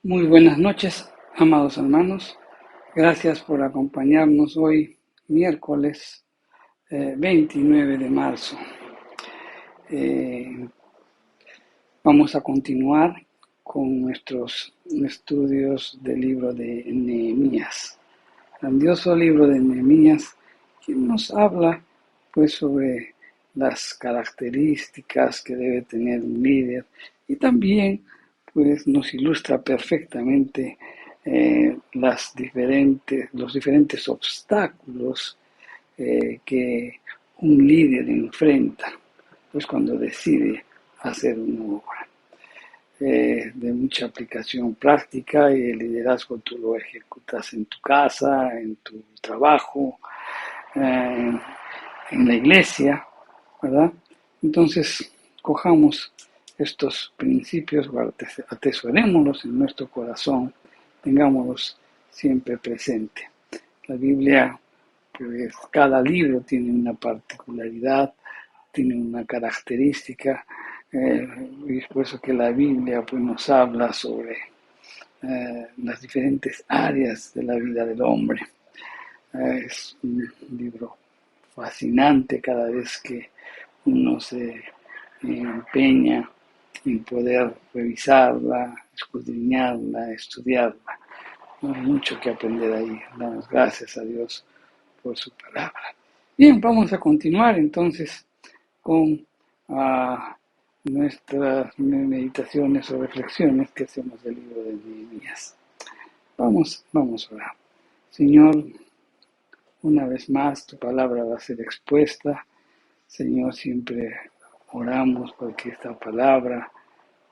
Muy buenas noches, amados hermanos. Gracias por acompañarnos hoy, miércoles 29 de marzo. Eh, Vamos a continuar con nuestros estudios del libro de Nehemías. Grandioso libro de Nehemías, que nos habla pues sobre las características que debe tener un líder y también pues nos ilustra perfectamente los diferentes obstáculos que un líder enfrenta pues cuando decide hacer una obra. De mucha aplicación práctica y el liderazgo tú lo ejecutas en tu casa, en tu trabajo, eh, en la iglesia, ¿verdad? Entonces, cojamos estos principios, atesorémoslos en nuestro corazón, tengámoslos siempre presente. La Biblia, pues cada libro tiene una particularidad, tiene una característica, y es por eso que la Biblia pues, nos habla sobre las diferentes áreas de la vida del hombre. Es un libro fascinante cada vez que uno se empeña en poder revisarla, escudriñarla, estudiarla. Hay mucho que aprender ahí. Damos gracias a Dios por su palabra. Bien, vamos a continuar entonces con nuestras meditaciones o reflexiones que hacemos del libro de Nehemías. Vamos a orar. Señor, una vez más tu palabra va a ser expuesta. Señor, siempre oramos porque esta palabra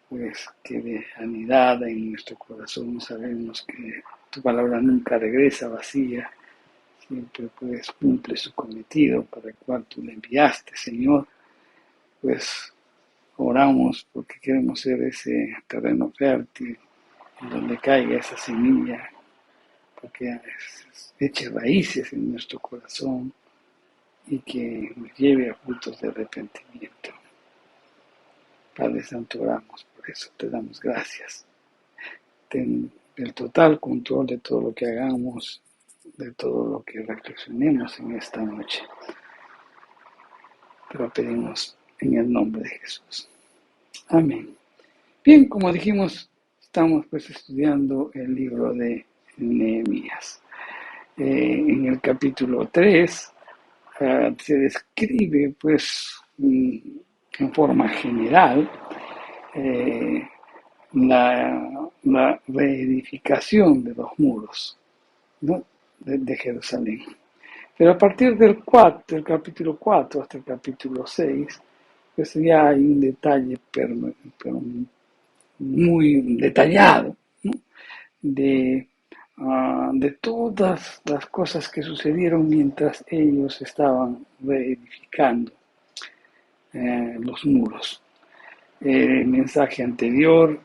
pues quede anidada en nuestro corazón. Sabemos que tu palabra nunca regresa vacía, siempre pues cumple su cometido para el cual tú le enviaste, Señor. Pues oramos porque queremos ser ese terreno fértil en donde caiga esa semilla, porque eche raíces en nuestro corazón y que nos lleve a frutos de arrepentimiento. Padre Santo, oramos por eso, te damos gracias. Ten el total control de todo lo que hagamos, de todo lo que reflexionemos en esta noche. Te lo pedimos en el nombre de Jesús. Amén. Bien, como dijimos, estamos pues estudiando el libro de Nehemías. En el capítulo 3 se describe pues en forma general la reedificación de los muros, ¿no? de Jerusalén. Pero a partir del capítulo 4 hasta el capítulo 6, pues ya hay un detalle pero muy detallado, ¿no? de todas las cosas que sucedieron mientras ellos estaban reedificando los muros. El mensaje anterior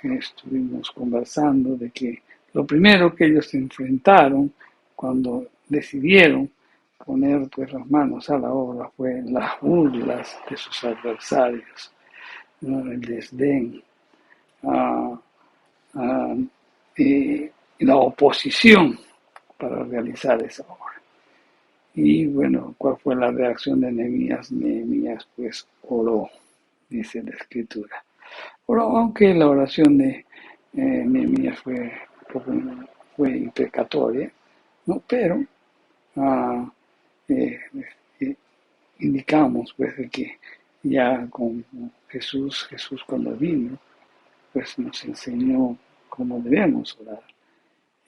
estuvimos conversando de que lo primero que ellos se enfrentaron cuando decidieron poner pues las manos a la obra fue las burlas de sus adversarios, ¿no? El desdén y la oposición para realizar esa obra. Y bueno, ¿cuál fue la reacción de Nehemías? Nehemías pues oró, dice la escritura. Oró, aunque la oración de Nehemías fue imprecatoria, ¿no? Pero eh, eh, indicamos pues de que ya con Jesús cuando vino, pues nos enseñó cómo debemos orar.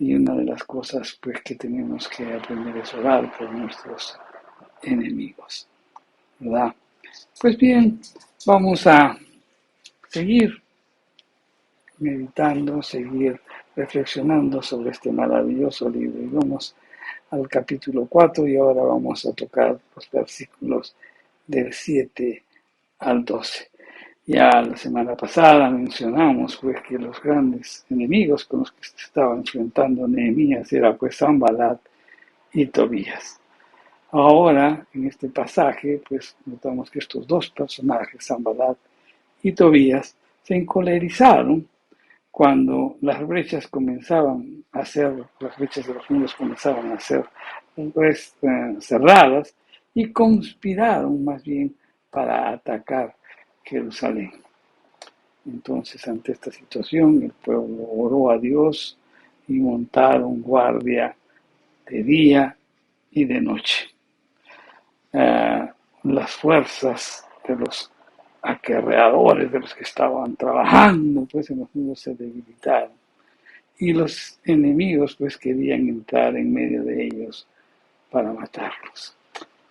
Y una de las cosas pues que tenemos que aprender es orar por nuestros enemigos, ¿verdad? Pues bien, vamos a seguir meditando, seguir reflexionando sobre este maravilloso libro. Y vamos al capítulo 4 y ahora vamos a tocar los versículos del 7 al 12. Ya la semana pasada mencionamos pues que los grandes enemigos con los que se estaba enfrentando Nehemías era pues Sanballat y Tobías. Ahora, en este pasaje, pues notamos que estos dos personajes, Sanballat y Tobías, se encolerizaron cuando las brechas comenzaban a ser, las brechas de los muros comenzaban a ser pues, cerradas, y conspiraron más bien para atacar Jerusalén. Entonces, ante esta situación, el pueblo oró a Dios y montaron guardia de día y de noche. Las fuerzas de los acarreadores, de los que estaban trabajando pues en los muros, se debilitaron, y los enemigos pues querían entrar en medio de ellos para matarlos.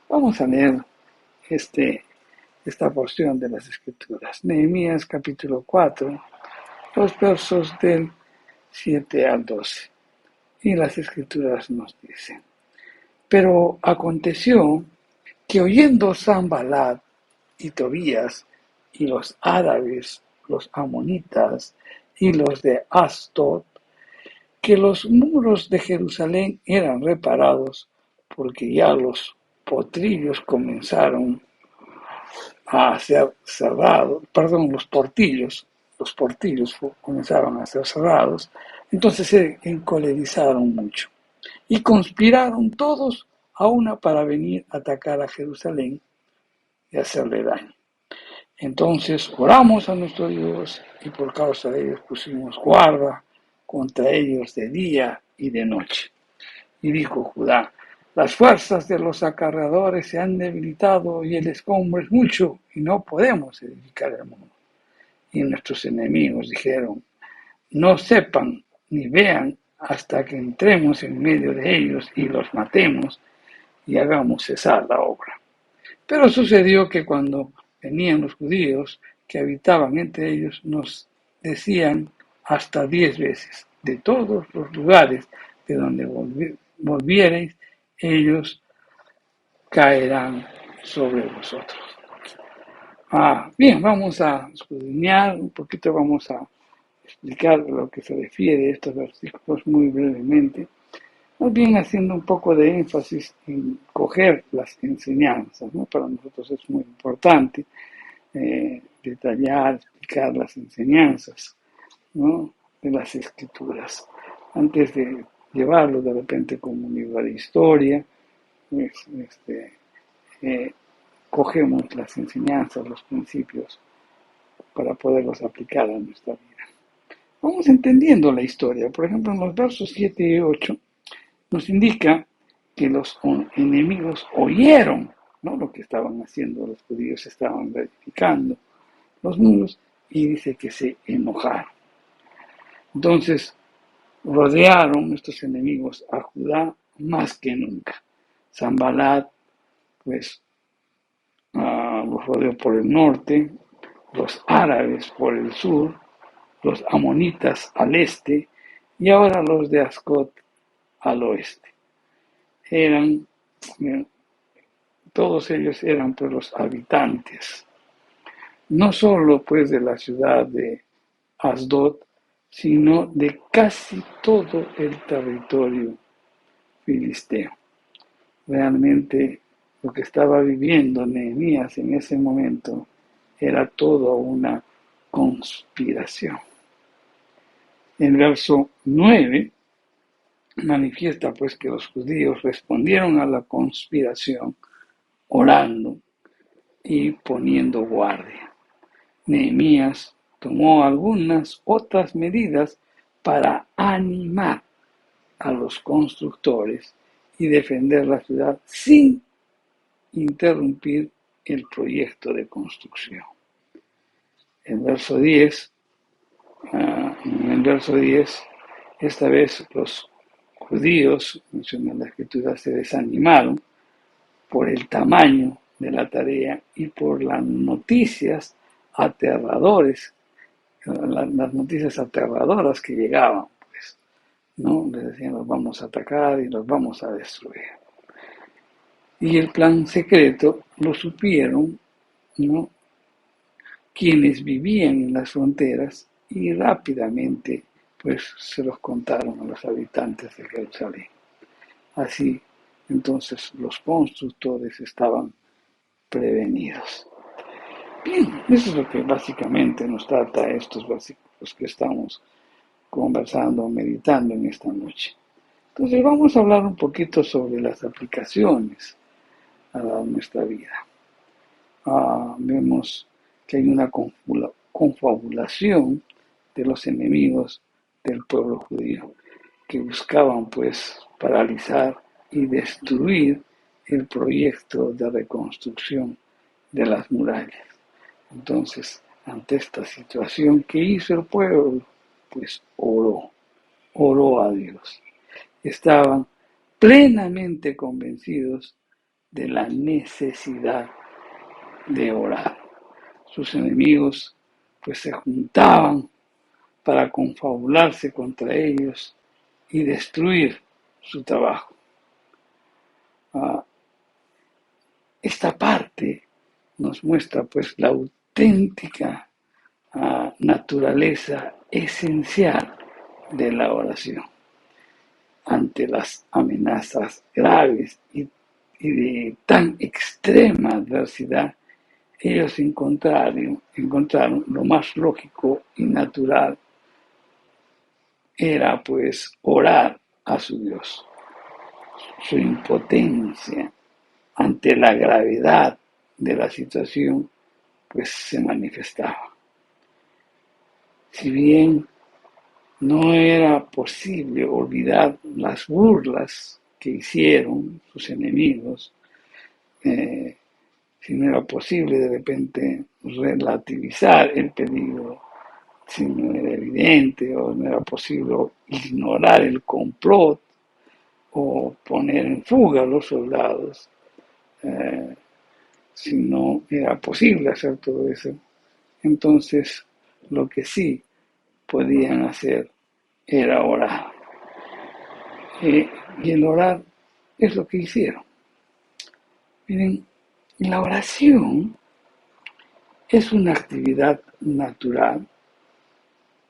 Vamos a leer esta porción de las Escrituras. Nehemías capítulo 4, los versos del 7 al 12. Y las Escrituras nos dicen: pero aconteció que oyendo Sanballat y Tobías y los árabes, los amonitas y los de Asdod, que los muros de Jerusalén eran reparados, porque ya los potrillos comenzaron a ser cerrados, los portillos comenzaron a ser cerrados, entonces se encolerizaron mucho y conspiraron todos a una para venir a atacar a Jerusalén y hacerle daño. Entonces oramos a nuestro Dios, y por causa de ellos pusimos guarda contra ellos de día y de noche. Y dijo Judá: las fuerzas de los acarreadores se han debilitado, y el escombro es mucho, y no podemos edificar el muro. Y nuestros enemigos dijeron: no sepan ni vean hasta que entremos en medio de ellos y los matemos y hagamos cesar la obra. Pero sucedió que cuando venían los judíos que habitaban entre ellos, nos decían hasta 10 veces: de todos los lugares de donde volviereis, ellos caerán sobre vosotros. Bien, vamos a escudriñar un poquito, vamos a explicar lo que se refiere a estos versículos muy brevemente, más bien haciendo un poco de énfasis en coger las enseñanzas, ¿no? Para nosotros es muy importante detallar, explicar las enseñanzas, ¿no?, de las Escrituras. Antes de llevarlo de repente como un libro de historia, pues, cogemos las enseñanzas, los principios, para poderlos aplicar a nuestra vida. Vamos entendiendo la historia. Por ejemplo, en los versos 7 y 8 nos indica que los enemigos oyeron, ¿no?, lo que estaban haciendo los judíos, estaban verificando los muros, y dice que se enojaron. Entonces rodearon nuestros enemigos a Judá más que nunca. Sanballat pues los rodeó por el norte, los árabes por el sur, los amonitas al este, y ahora los de Ascot al oeste. Todos ellos eran pues los habitantes, no solo pues de la ciudad de Asdod, sino de casi todo el territorio filisteo. Realmente lo que estaba viviendo Nehemías en ese momento era toda una conspiración. En el verso 9 manifiesta pues que los judíos respondieron a la conspiración orando y poniendo guardia. Nehemías tomó algunas otras medidas para animar a los constructores y defender la ciudad sin interrumpir el proyecto de construcción. En el verso 10, esta vez los judíos, menciona la Escritura, se desanimaron por el tamaño de la tarea y por las noticias aterradoras que llegaban, pues, ¿no? Les decían: los vamos a atacar y los vamos a destruir. Y el plan secreto lo supieron, ¿no?, quienes vivían en las fronteras, y rápidamente pues se los contaron a los habitantes de Jerusalén. Así, entonces, los constructores estaban prevenidos. Bien, eso es lo que básicamente nos trata estos versículos que estamos conversando, meditando en esta noche. Entonces vamos a hablar un poquito sobre las aplicaciones a nuestra vida. Vemos que hay una confabulación de los enemigos del pueblo judío que buscaban pues paralizar y destruir el proyecto de reconstrucción de las murallas. Entonces, ante esta situación, ¿qué hizo el pueblo? Pues oró a Dios. Estaban plenamente convencidos de la necesidad de orar. Sus enemigos pues se juntaban para confabularse contra ellos y destruir su trabajo. Esta parte nos muestra pues la auténtica naturaleza esencial de la oración. Ante las amenazas graves y de tan extrema adversidad, ellos encontraron lo más lógico y natural era pues orar a su Dios. Su impotencia ante la gravedad de la situación pues se manifestaba. Si bien no era posible olvidar las burlas que hicieron sus enemigos, si no era posible de repente relativizar el peligro, si no era evidente o no era posible ignorar el complot o poner en fuga a los soldados, si no era posible hacer todo eso, entonces lo que sí podían hacer era orar. Y el orar es lo que hicieron. Miren, la oración es una actividad natural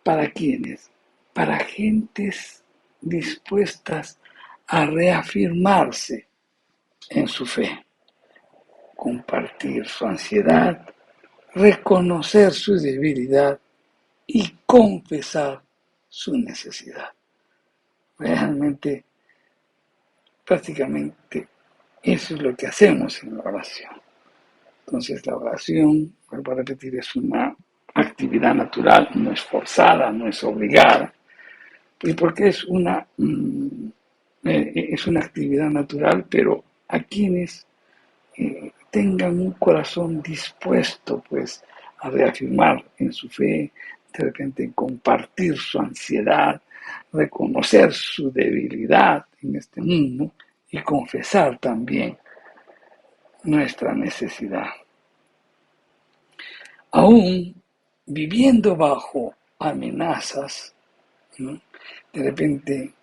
para quienes, para gentes dispuestas a reafirmarse en su fe, compartir su ansiedad, reconocer su debilidad y confesar su necesidad. Realmente, prácticamente, eso es lo que hacemos en la oración. Entonces, la oración, vuelvo a repetir, es una actividad natural, no es forzada, no es obligada, y porque es una actividad natural, pero a quienes tengan un corazón dispuesto pues a reafirmar en su fe, de repente compartir su ansiedad, reconocer su debilidad en este mundo y confesar también nuestra necesidad. Aún viviendo bajo amenazas, ¿no? De repente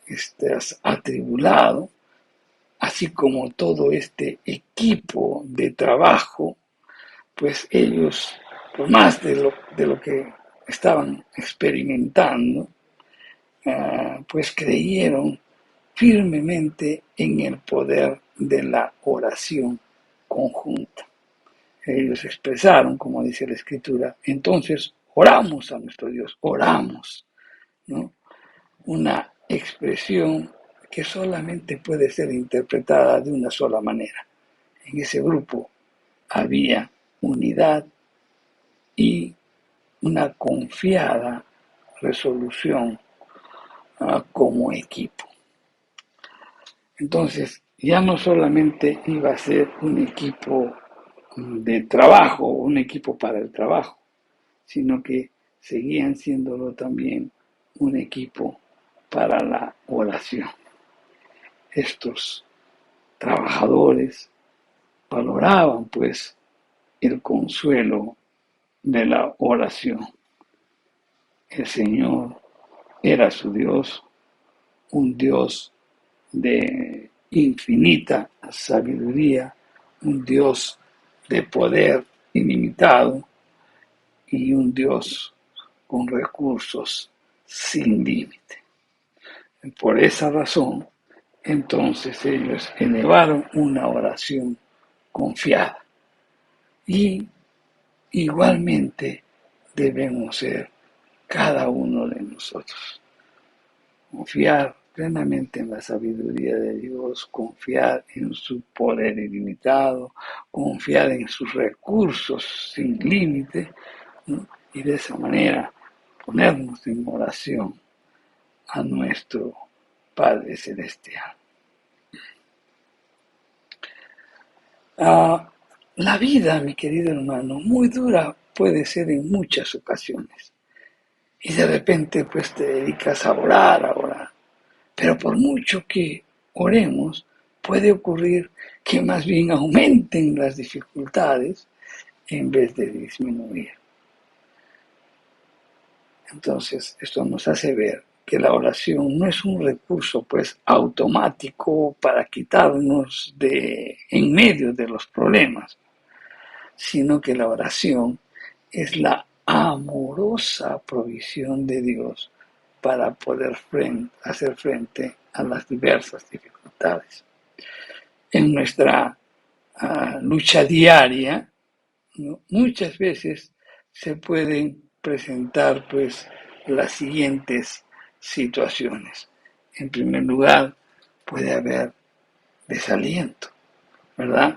estás atribulado, así como todo este equipo de trabajo, pues ellos, por más de lo que estaban experimentando, pues creyeron firmemente en el poder de la oración conjunta. Ellos expresaron, como dice la Escritura, entonces oramos a nuestro Dios, oramos, ¿no? Una expresión que solamente puede ser interpretada de una sola manera. En ese grupo había unidad y una confiada resolución como equipo. Entonces, ya no solamente iba a ser un equipo de trabajo, un equipo para el trabajo, sino que seguían siéndolo también un equipo para la oración. Estos trabajadores valoraban pues el consuelo de la oración. El Señor era su Dios, un Dios de infinita sabiduría, un Dios de poder ilimitado y un Dios con recursos sin límite. Por esa razón, entonces ellos elevaron una oración confiada. Y igualmente debemos ser cada uno de nosotros. Confiar plenamente en la sabiduría de Dios, confiar en su poder ilimitado, confiar en sus recursos sin límite, ¿no? Y de esa manera ponernos en oración a nuestro Padre Celestial. La vida, mi querido hermano, muy dura puede ser en muchas ocasiones. Y de repente pues te dedicas a orar. Pero por mucho que oremos, puede ocurrir que más bien aumenten las dificultades en vez de disminuir. Entonces, esto nos hace ver que la oración no es un recurso pues automático para quitarnos de en medio de los problemas, sino que la oración es la amorosa provisión de Dios para poder hacer frente a las diversas dificultades. En nuestra lucha diaria, ¿no? Muchas veces se pueden presentar pues las siguientes situaciones. En primer lugar, puede haber desaliento, ¿verdad?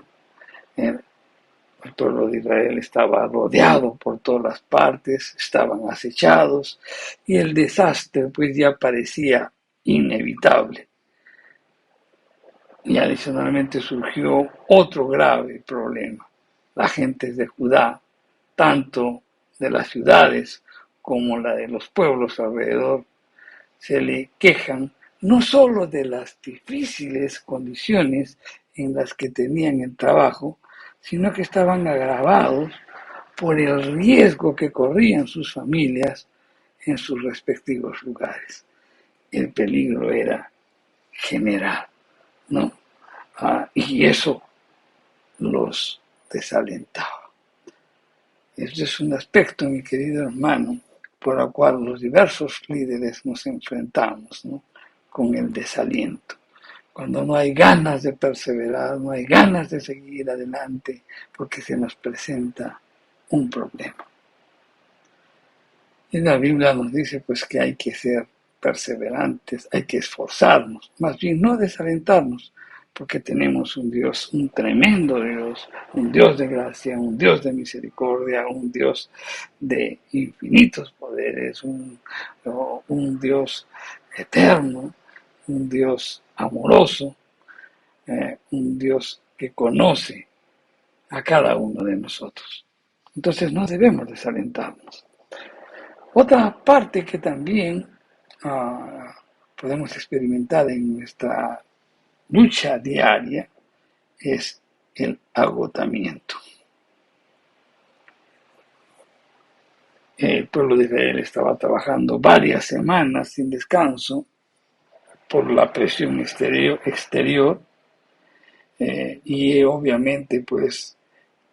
El pueblo de Israel estaba rodeado por todas las partes, estaban acechados y el desastre pues ya parecía inevitable. Y adicionalmente surgió otro grave problema. La gente de Judá, tanto de las ciudades como la de los pueblos alrededor, se le quejan no solo de las difíciles condiciones en las que tenían el trabajo, sino que estaban agravados por el riesgo que corrían sus familias en sus respectivos lugares. El peligro era general, ¿no? Y eso los desalentaba. Este es un aspecto, mi querido hermano, por el cual los diversos líderes nos enfrentamos, ¿no? Con el desaliento. Cuando no hay ganas de perseverar, no hay ganas de seguir adelante, porque se nos presenta un problema. Y la Biblia nos dice pues que hay que ser perseverantes, hay que esforzarnos, más bien no desalentarnos, porque tenemos un Dios, un tremendo Dios, un Dios de gracia, un Dios de misericordia, un Dios de infinitos poderes, un Dios eterno, un Dios amoroso, un Dios que conoce a cada uno de nosotros. Entonces no debemos desalentarnos. Otra parte que también podemos experimentar en nuestra lucha diaria es el agotamiento. El pueblo de Israel estaba trabajando varias semanas sin descanso por la presión exterior y obviamente pues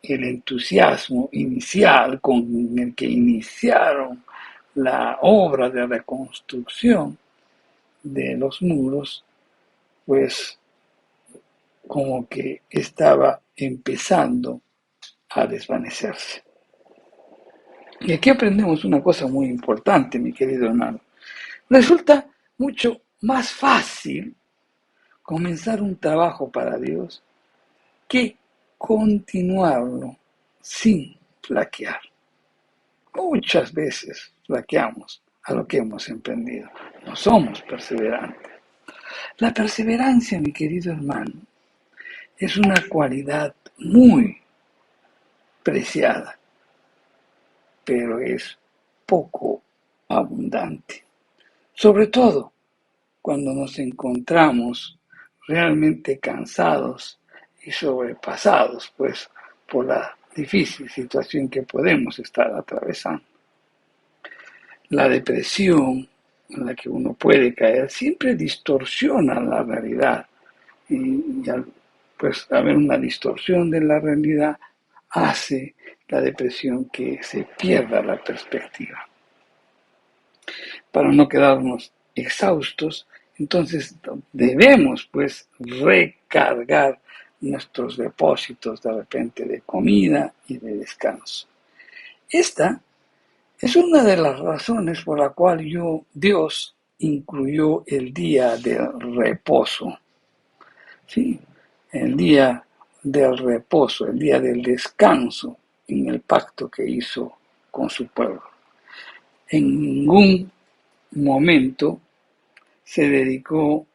el entusiasmo inicial con el que iniciaron la obra de reconstrucción de los muros, pues como que estaba empezando a desvanecerse. Y aquí aprendemos una cosa muy importante, mi querido hermano. Resulta mucho más fácil comenzar un trabajo para Dios que continuarlo sin flaquear. Muchas veces flaqueamos a lo que hemos emprendido. No somos perseverantes. La perseverancia, mi querido hermano, es una cualidad muy preciada, pero es poco abundante. Sobre todo cuando nos encontramos realmente cansados y sobrepasados, pues, por la difícil situación que podemos estar atravesando. La depresión en la que uno puede caer siempre distorsiona la realidad y al pues haber una distorsión de la realidad hace la depresión que se pierda la perspectiva. Para no quedarnos exhaustos, entonces debemos pues recargar nuestros depósitos de repente de comida y de descanso. Esta Es una de las razones por la cual Dios incluyó el día del reposo, ¿sí? El día del reposo, el día del descanso en el pacto que hizo con su pueblo. En ningún momento se dedicó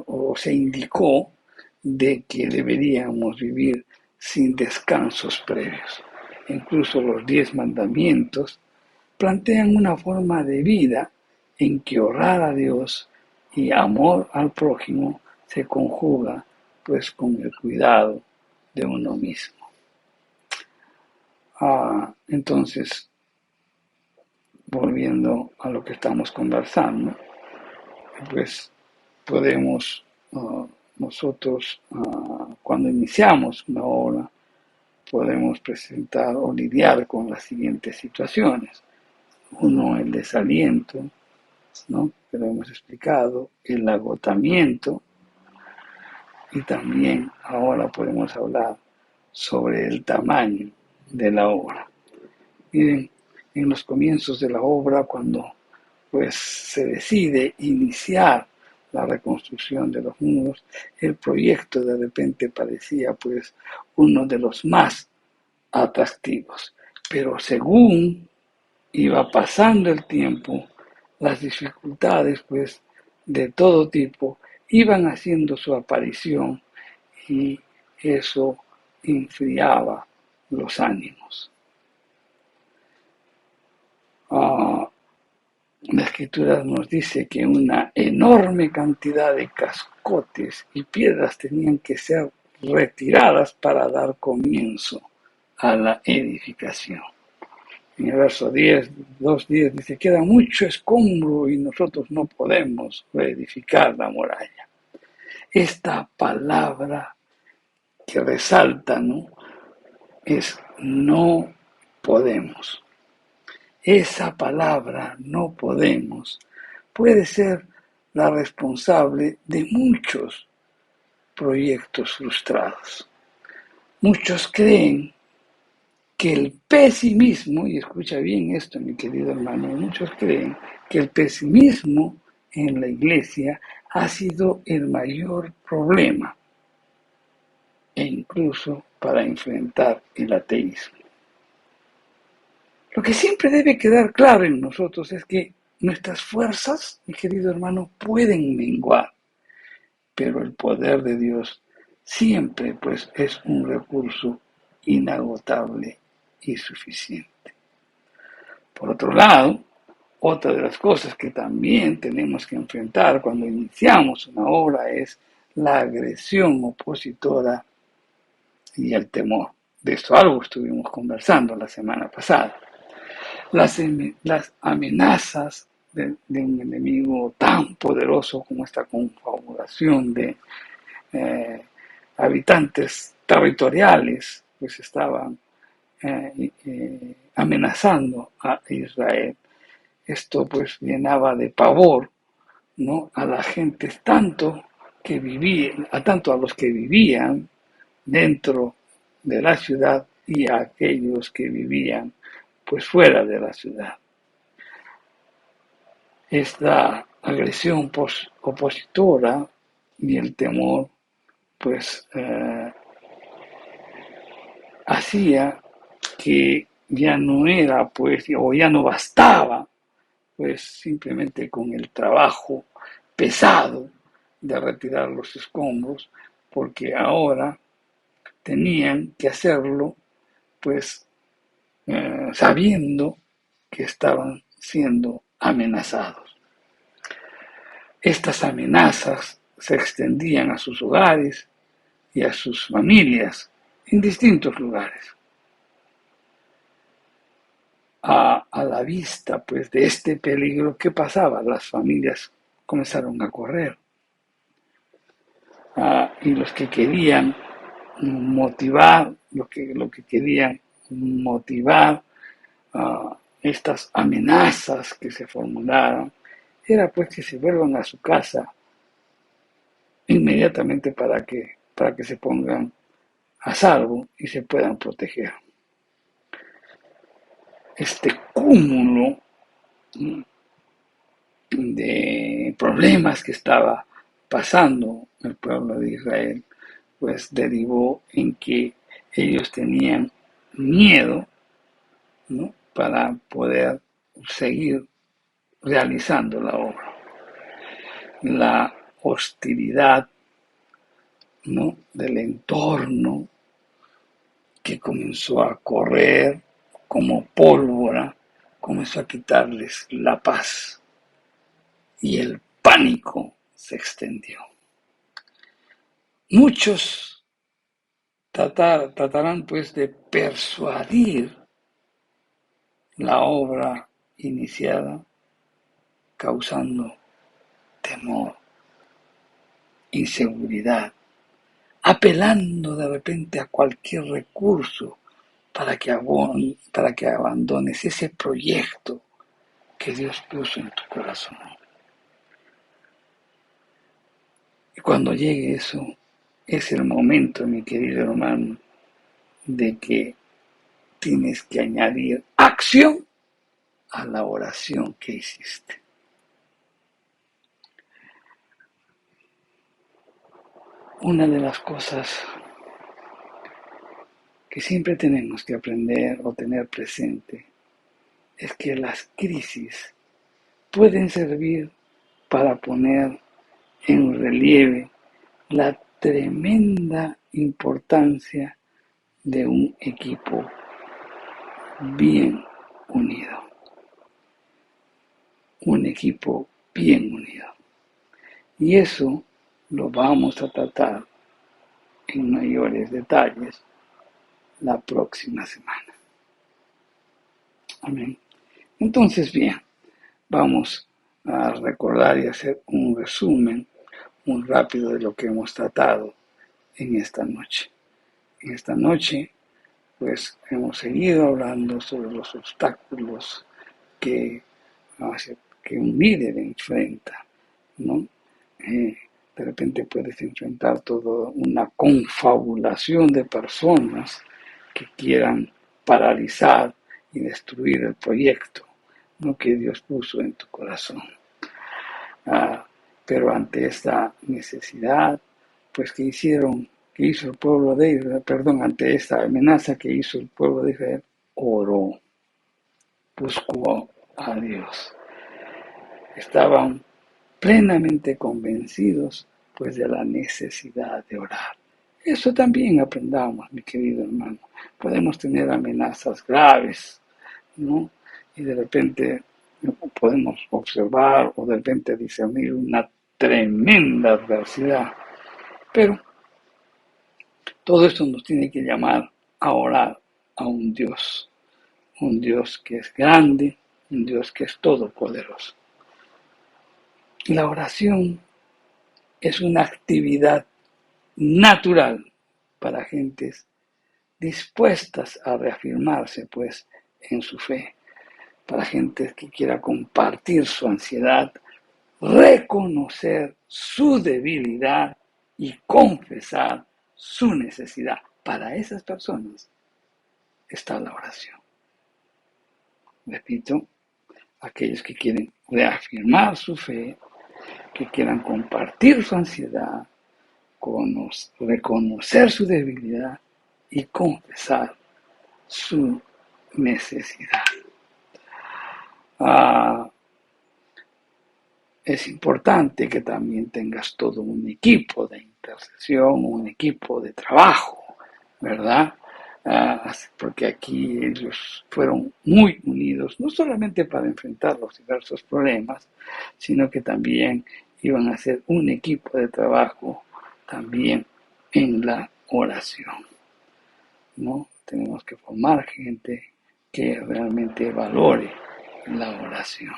o se indicó de que deberíamos vivir sin descansos previos. Incluso los 10 mandamientos plantean una forma de vida en que orar a Dios y amor al prójimo se conjuga pues con el cuidado de uno mismo. Entonces, volviendo a lo que estamos conversando, pues podemos nosotros, cuando iniciamos una obra, podemos presentar o lidiar con las siguientes situaciones. Uno, el desaliento, ¿no? Que lo hemos explicado, el agotamiento, y también ahora podemos hablar sobre el tamaño de la obra. Miren, en los comienzos de la obra, cuando pues se decide iniciar la reconstrucción de los muros, el proyecto de repente parecía pues uno de los más atractivos. Pero según iba pasando el tiempo, las dificultades pues de todo tipo iban haciendo su aparición y eso enfriaba los ánimos. La escritura nos dice que una enorme cantidad de cascotes y piedras tenían que ser retiradas para dar comienzo a la edificación. En el verso 10, 2:10 dice, queda mucho escombro y nosotros no podemos reedificar la muralla. Esta palabra que resalta, ¿no? Es no podemos. Esa palabra, no podemos, puede ser la responsable de muchos proyectos frustrados. Muchos creen que el pesimismo, y escucha bien esto, mi querido hermano, muchos creen que el pesimismo en la iglesia ha sido el mayor problema, e incluso para enfrentar el ateísmo. Lo que siempre debe quedar claro en nosotros es que nuestras fuerzas, mi querido hermano, pueden menguar, pero el poder de Dios siempre pues es un recurso inagotable y suficiente. Por otro lado, otra de las cosas que también tenemos que enfrentar cuando iniciamos una obra es la agresión opositora y el temor. De esto algo estuvimos conversando la semana pasada. Las amenazas de un enemigo tan poderoso como esta confabulación de habitantes territoriales, pues estaban amenazando a Israel. Esto pues llenaba de pavor, ¿no? A la gente tanto a los que vivían dentro de la ciudad y a aquellos que vivían pues fuera de la ciudad. Esta agresión opositora y el temor pues hacía que ya no era pues o ya no bastaba pues simplemente con el trabajo pesado de retirar los escombros, porque ahora tenían que hacerlo pues sabiendo que estaban siendo amenazados. Estas amenazas se extendían a sus hogares y a sus familias en distintos lugares. A la vista pues de este peligro, ¿qué pasaba? Las familias comenzaron a correr. Y los que querían motivar, lo que querían motivar estas amenazas que se formularon, era pues que se vuelvan a su casa inmediatamente para que se pongan a salvo y se puedan proteger. este cúmulo de problemas que estaba pasando el pueblo de Israel, pues derivó en que ellos tenían miedo, ¿no?, para poder seguir realizando la obra. La hostilidad, ¿no?, del entorno que comenzó a correr como pólvora, comenzó a quitarles la paz y el pánico se extendió. Muchos tratarán pues de persuadir la obra iniciada, causando temor, inseguridad, apelando de repente a cualquier recurso para que abandones ese proyecto que Dios puso en tu corazón. Y cuando llegue eso, es el momento, mi querido hermano, de que tienes que añadir acción a la oración que hiciste. Una de las cosas que siempre tenemos que aprender o tener presente es que las crisis pueden servir para poner en relieve la tremenda importancia de un equipo bien unido. Un equipo bien unido. Y eso lo vamos a tratar en mayores detalles la próxima semana. Amén. Entonces, bien, vamos a recordar y hacer un resumen muy rápido de lo que hemos tratado en esta noche. En esta noche, pues, hemos seguido hablando sobre los obstáculos que un líder enfrenta, ¿no? De repente puedes enfrentar toda una confabulación de personas que quieran paralizar y destruir el proyecto, ¿no?, que Dios puso en tu corazón. Pero ante esta necesidad, pues que hizo el pueblo de Israel, ante esta amenaza que hizo el pueblo de Israel, oró, buscó a Dios. Estaban plenamente convencidos pues de la necesidad de orar. Eso también aprendamos, mi querido hermano. Podemos tener amenazas graves, ¿no? Y de repente podemos observar o de repente discernir una tremenda adversidad. Pero todo esto nos tiene que llamar a orar a un Dios que es grande, un Dios que es todopoderoso. La oración es una actividad natural para gentes dispuestas a reafirmarse pues en su fe, para gente que quiera compartir su ansiedad, reconocer su debilidad y confesar su necesidad. Para esas personas está la oración. Repito, aquellos que quieren reafirmar su fe, que quieran compartir su ansiedad, reconocer su debilidad y confesar su necesidad. Es importante que también tengas todo un equipo de intercesión, un equipo de trabajo, ¿verdad? Porque aquí ellos fueron muy unidos, no solamente para enfrentar los diversos problemas, sino que también iban a ser un equipo de trabajo también en la oración, ¿no? Tenemos que formar gente que realmente valore la oración.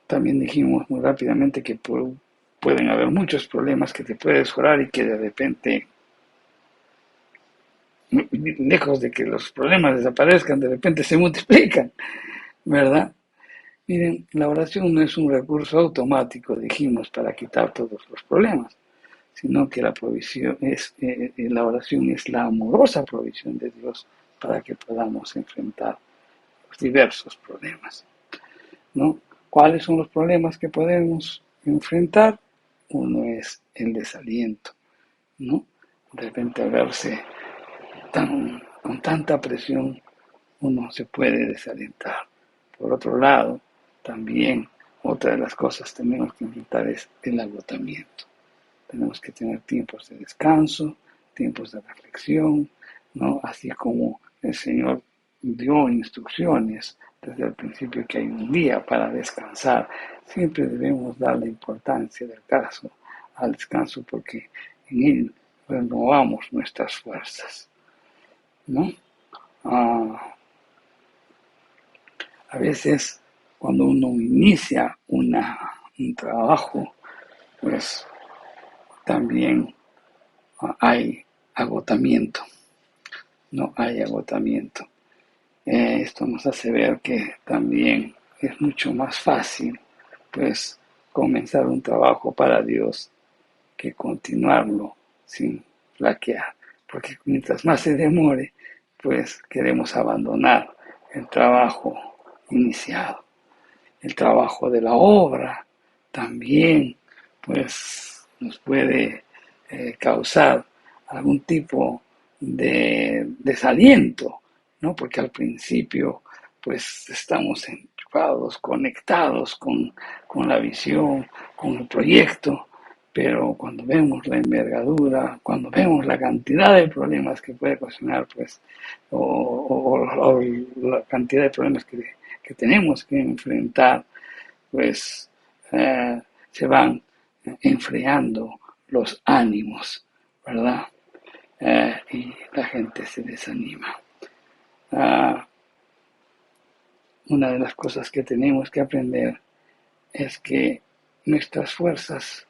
También dijimos muy rápidamente que pueden haber muchos problemas que te puedes orar y que de repente, lejos de que los problemas desaparezcan, de repente se multiplican, ¿verdad? Miren, la oración no es un recurso automático, dijimos, para quitar todos los problemas, sino que la oración es la amorosa provisión de Dios para que podamos enfrentar los diversos problemas, ¿no? ¿Cuáles son los problemas que podemos enfrentar? Uno es el desaliento, ¿no? De repente al verse con tanta presión, uno se puede desalentar. Por otro lado, también otra de las cosas que tenemos que enfrentar es el agotamiento. Tenemos que tener tiempos de descanso, tiempos de reflexión, ¿no? Así como el Señor dio instrucciones desde el principio que hay un día para descansar. Siempre debemos dar la importancia del caso al descanso porque en él renovamos nuestras fuerzas, ¿no? A veces cuando uno inicia un trabajo, pues también hay agotamiento, no hay agotamiento. Esto nos hace ver que también es mucho más fácil, pues, comenzar un trabajo para Dios que continuarlo sin flaquear, porque mientras más se demore, pues queremos abandonar el trabajo iniciado. El trabajo de la obra también, pues, nos puede causar algún tipo de desaliento, ¿no? Porque al principio, pues, estamos enchufados, conectados con la visión, con el proyecto, pero cuando vemos la envergadura, cuando vemos la cantidad de problemas que puede ocasionar, pues, o la cantidad de problemas que tenemos que enfrentar, pues se van enfriando los ánimos, ¿verdad? Y la gente se desanima. Una de las cosas que tenemos que aprender es que nuestras fuerzas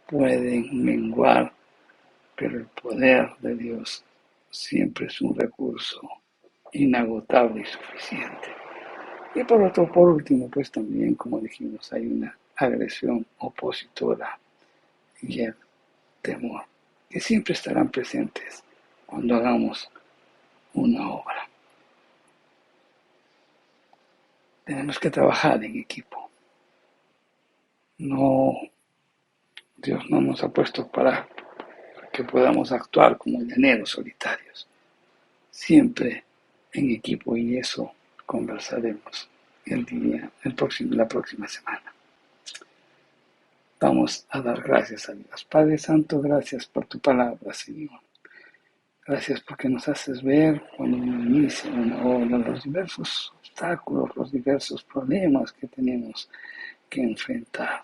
pueden menguar, pero el poder de Dios siempre es un recurso inagotable y suficiente. Y por último, pues también, como dijimos, hay una agresión opositora y el temor, que siempre estarán presentes cuando hagamos una obra. Tenemos que trabajar en equipo. No, Dios no nos ha puesto para que podamos actuar como llaneros solitarios. Siempre en equipo, y eso conversaremos la próxima semana. Vamos a dar gracias a Dios. Padre Santo, gracias por tu palabra, Señor. Gracias porque nos haces ver cuando uno inicia una obra, los diversos obstáculos, los diversos problemas que tenemos que enfrentar.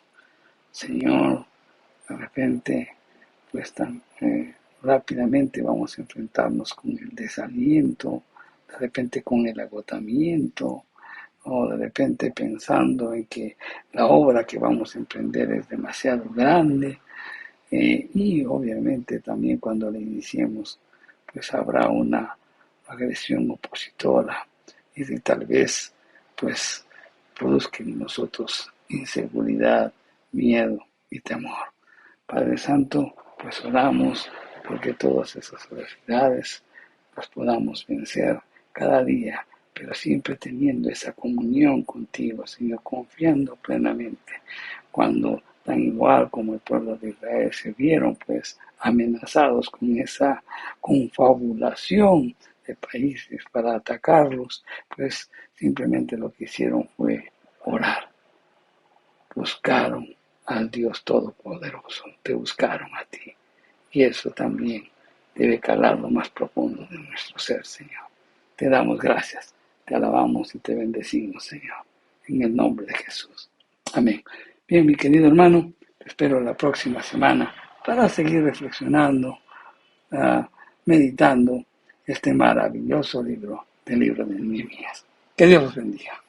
Señor, de repente, pues rápidamente vamos a enfrentarnos con el desaliento, de repente con el agotamiento, o de repente pensando en que la obra que vamos a emprender es demasiado grande, y obviamente también cuando la iniciemos, pues habrá una agresión opositora y tal vez pues produzca en nosotros inseguridad, miedo y temor. Padre Santo, pues oramos porque todas esas adversidades las podamos vencer cada día, pero siempre teniendo esa comunión contigo, Señor, confiando plenamente. Cuando tan igual como el pueblo de Israel se vieron pues amenazados con esa confabulación de países para atacarlos, pues simplemente lo que hicieron fue orar. Buscaron al Dios Todopoderoso, te buscaron a ti. Y eso también debe calar lo más profundo de nuestro ser, Señor. Te damos gracias, te alabamos y te bendecimos, Señor, en el nombre de Jesús. Amén. Bien, mi querido hermano, te espero la próxima semana para seguir reflexionando, meditando este maravilloso libro, del libro de Nehemías. Que Dios los bendiga.